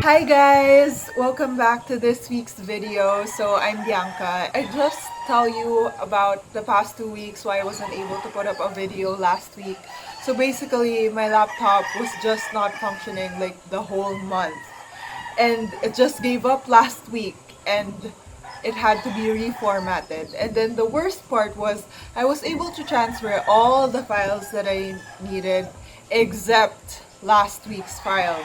Hi guys! Welcome back to this week's video. So I'm Bianca. I just tell you about the past 2 weeks why I wasn't able to put up a video last week. So basically my laptop was just not functioning like the whole month. And it just gave up last week and it had to be reformatted. And then the worst part was I was able to transfer all the files that I needed except last week's file.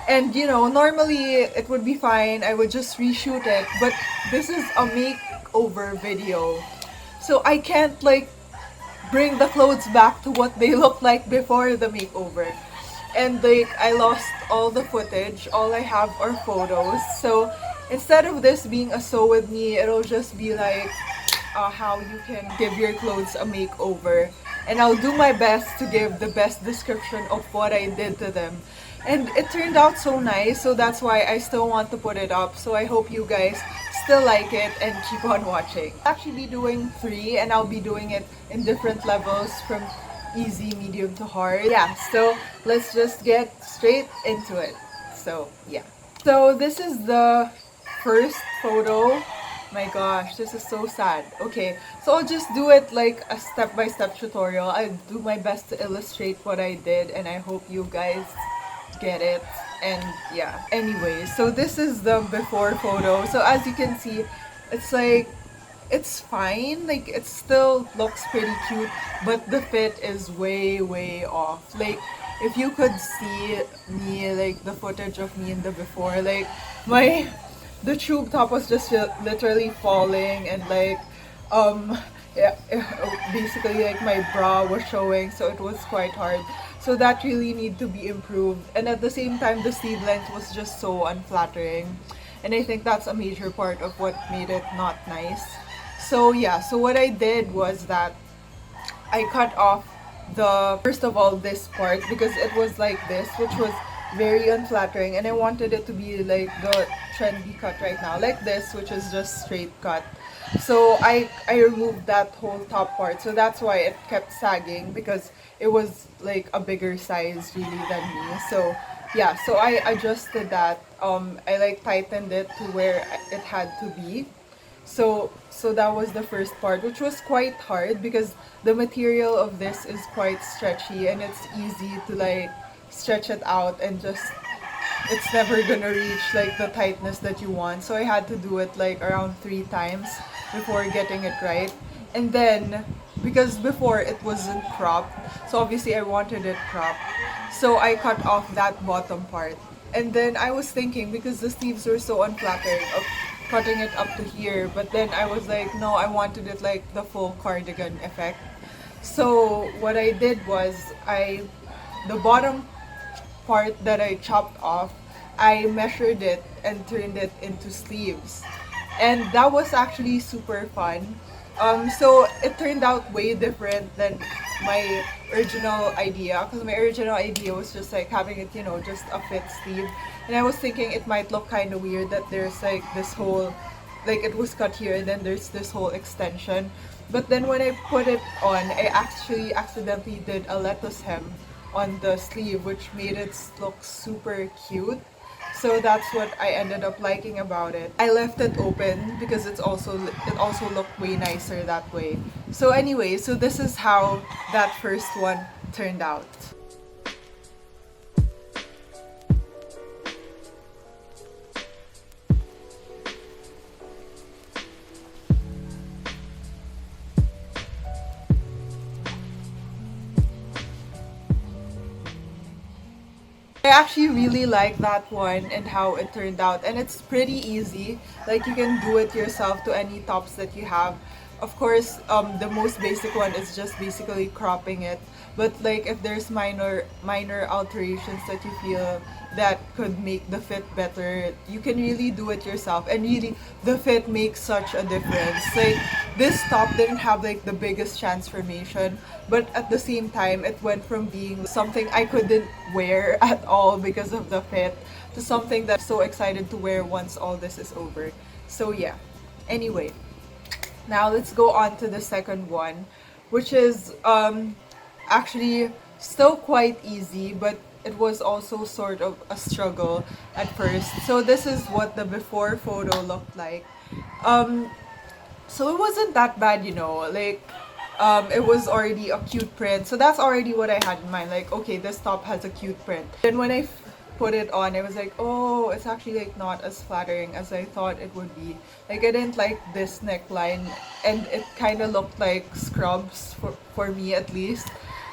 And normally it would be fine. I would just reshoot it. But this is a makeover video. So I can't like bring the clothes back to what they looked like before the makeover. And like I lost all the footage. All I have are photos. So instead of this being a sew with me, it'll just be like how you can give your clothes a makeover. And I'll do my best to give the best description of what I did to them. And it turned out so nice, so that's why I still want to put it up. So I hope you guys still like it and keep on watching. I'll actually be doing 3 and I'll be doing it in different levels from easy, medium to hard. Yeah, so let's just get straight into it. So yeah. So this is the first photo. My gosh, this is so sad. Okay, so I'll just do it like a step-by-step tutorial. I'll do my best to illustrate what I did and I hope you guys get it. And yeah, anyway, so this is the before photo. So as you can see, it's like it's fine, like it still looks pretty cute, but the fit is way off. Like if you could see me, like the footage of me in the before, like my the tube top was just literally falling, and like yeah, basically like my bra was showing, so it was quite hard. So that really need to be improved. And at the same time, the sleeve length was just so unflattering. And I think that's a major part of what made it not nice. So yeah, so what I did was that I cut off the first of all this part because it was like this, which was very unflattering, and I wanted it to be like the trendy cut right now, like this, which is just straight cut. So I removed that whole top part, so that's why it kept sagging, because it was like a bigger size really than me. So yeah, so I adjusted that. I like tightened it to where it had to be. So that was the first part, which was quite hard because the material of this is quite stretchy and it's easy to like stretch it out, and just it's never gonna reach like the tightness that you want. So I had to do it like around 3 times before getting it right. And then because before it wasn't cropped, so obviously I wanted it cropped. So I cut off that bottom part. And then I was thinking, because the sleeves were so unflattering, of cutting it up to here, but then I was like, no, I wanted it like the full cardigan effect. So what I did was the bottom part that I chopped off, I measured it and turned it into sleeves. And that was actually super fun. So it turned out way different than my original idea, because my original idea was just like having it, just a fit sleeve. And I was thinking it might look kind of weird that there's like this whole, like it was cut here and then there's this whole extension. But then when I put it on, I actually accidentally did a lettuce hem on the sleeve, which made it look super cute. So that's what I ended up liking about it. I left it open because it also looked way nicer that way. So anyway, so this is how that first one turned out. I actually really like that one and how it turned out, and it's pretty easy. Like you can do it yourself to any tops that you have. Of course, the most basic one is just basically cropping it. But like if there's minor alterations that you feel that could make the fit better, you can really do it yourself. And really, the fit makes such a difference. Like this top didn't have like the biggest transformation, but at the same time, it went from being something I couldn't wear at all because of the fit to something that I'm so excited to wear once all this is over. So yeah. Anyway, now let's go on to the second one, which is actually still quite easy, but it was also sort of a struggle at first. So this is what the before photo looked like. Um, so it wasn't that bad, like it was already a cute print. So that's already what I had in mind. Like, okay, this top has a cute print. Then when I put it on, I was like, oh, it's actually like not as flattering as I thought it would be. Like I didn't like this neckline, and it kind of looked like scrubs for me at least.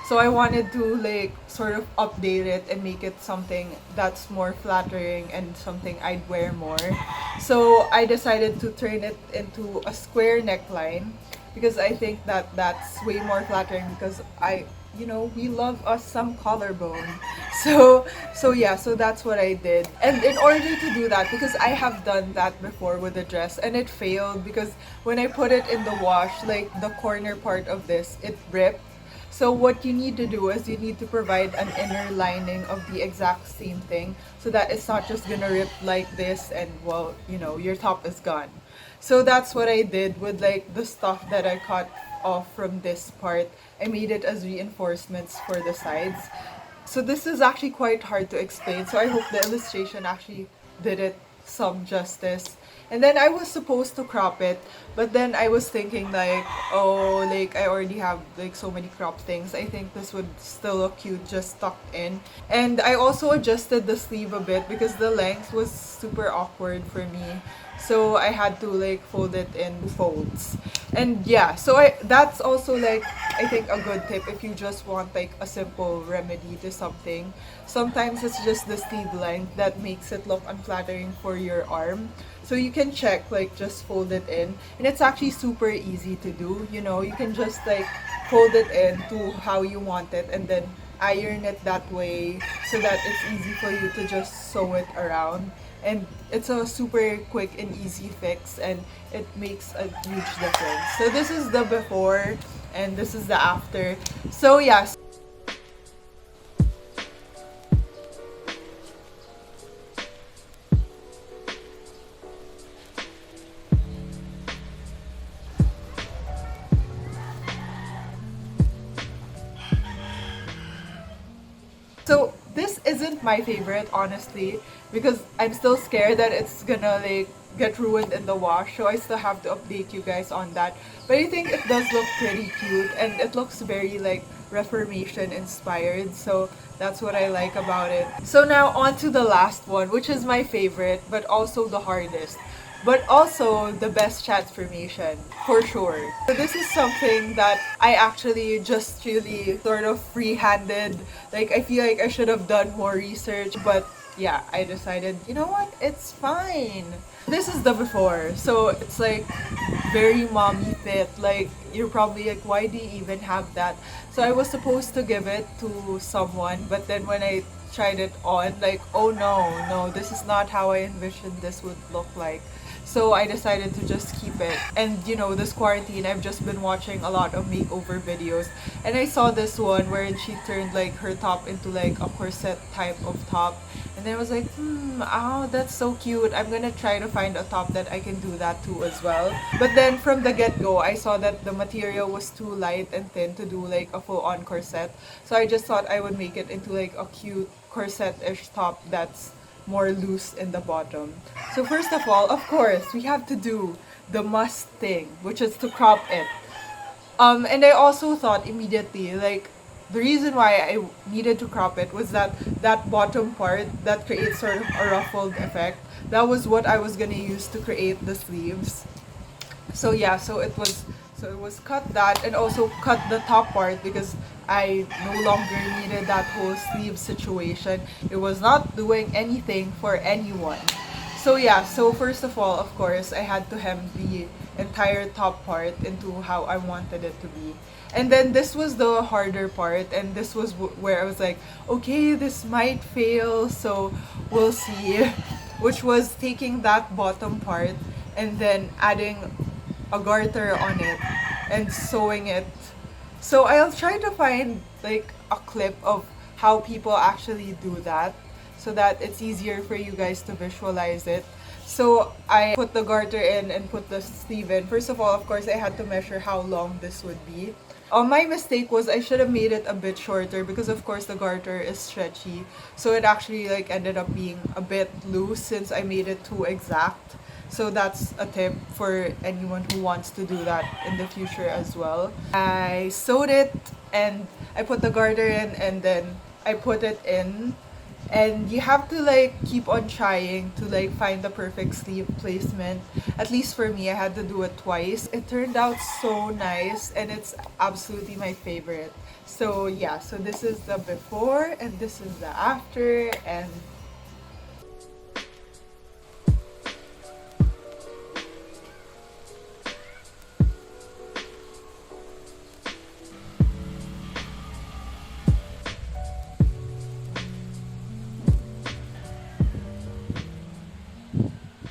So I wanted to like sort of update it and make it something that's more flattering and something I'd wear more. So I decided to turn it into a square neckline because I think that that's way more flattering because we love us some collarbone. So that's what I did. And in order to do that, because I have done that before with a dress and it failed because when I put it in the wash, like the corner part of this, it ripped. So what you need to do is you need to provide an inner lining of the exact same thing so that it's not just gonna rip like this and well, your top is gone. So that's what I did with like the stuff that I cut off from this part. I made it as reinforcements for the sides. So this is actually quite hard to explain. So I hope the illustration actually did it some justice. And then I was supposed to crop it, but then I was thinking like, oh, like I already have like so many crop things. I think this would still look cute just tucked in. And I also adjusted the sleeve a bit because the length was super awkward for me. So I had to like fold it in folds. And yeah, so that's also like I think a good tip if you just want like a simple remedy to something. Sometimes it's just the sleeve length that makes it look unflattering for your arm. So you can check, like just fold it in. And it's actually super easy to do. You can just like fold it in to how you want it and then iron it that way so that it's easy for you to just sew it around. And it's a super quick and easy fix and it makes a huge difference. So this is the before and this is the after. So yeah. So this isn't my favorite, honestly, because I'm still scared that it's gonna like get ruined in the wash. So I still have to update you guys on that. But I think it does look pretty cute and it looks very like Reformation inspired. So that's what I like about it. So now on to the last one, which is my favorite, but also the hardest. But also the best transformation, for sure. So this is something that I actually just really sort of free-handed. Like I feel like I should have done more research, but yeah, I decided, you know what, it's fine. This is the before. So it's like very mommy fit. Like you're probably like, why do you even have that? So I was supposed to give it to someone, but then when I tried it on, like, oh no, this is not how I envisioned this would look like. So I decided to just keep it. And this quarantine, I've just been watching a lot of makeover videos. And I saw this one wherein she turned like her top into like a corset type of top. And I was like, oh, that's so cute. I'm gonna try to find a top that I can do that too as well. But then from the get-go, I saw that the material was too light and thin to do like a full-on corset. So I just thought I would make it into like a cute corset-ish top that's more loose in the bottom. So first of all, of course, we have to do the must thing, which is to crop it. And I also thought immediately, like, the reason why I needed to crop it was that bottom part that creates sort of a ruffled effect. That was what I was gonna use to create the sleeves. So yeah, so it was cut that and also cut the top part because I no longer needed that whole sleeve situation. It was not doing anything for anyone. So yeah, so first of all, of course, I had to hem the entire top part into how I wanted it to be. And then this was the harder part, and this was where I was like, okay, this might fail, so we'll see. Which was taking that bottom part and then adding a garter on it and sewing it. So I'll try to find like a clip of how people actually do that so that it's easier for you guys to visualize it. So I put the garter in and put the sleeve in. First of all, of course, I had to measure how long this would be. My mistake was I should have made it a bit shorter because of course the garter is stretchy. So it actually like ended up being a bit loose since I made it too exact. So that's a tip for anyone who wants to do that in the future as well. I sewed it and I put the garter in and then I put it in, and you have to like keep on trying to like find the perfect sleeve placement. At least for me, I had to do it twice. It turned out so nice and it's absolutely my favorite. So yeah, so this is the before and this is the after. And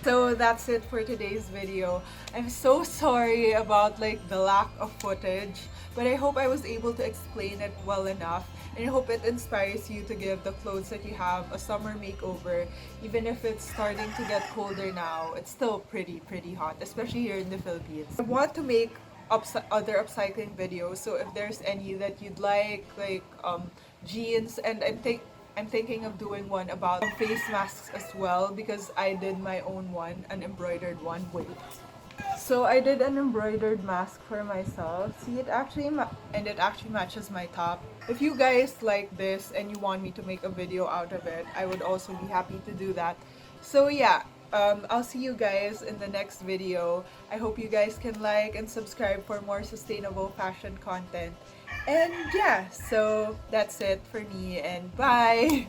so that's it for today's video. I'm so sorry about like the lack of footage, but I hope I was able to explain it well enough, and I hope it inspires you to give the clothes that you have a summer makeover. Even if it's starting to get colder now, it's still pretty hot, especially here in the Philippines. I want to make other upcycling videos, so if there's any that you'd like jeans, and I'm thinking of doing one about face masks as well because I did my own one, an embroidered one. Wait. So I did an embroidered mask for myself. See, it actually matches my top. If you guys like this and you want me to make a video out of it, I would also be happy to do that. So yeah, I'll see you guys in the next video. I hope you guys can like and subscribe for more sustainable fashion content. And yeah, so that's it for me and bye!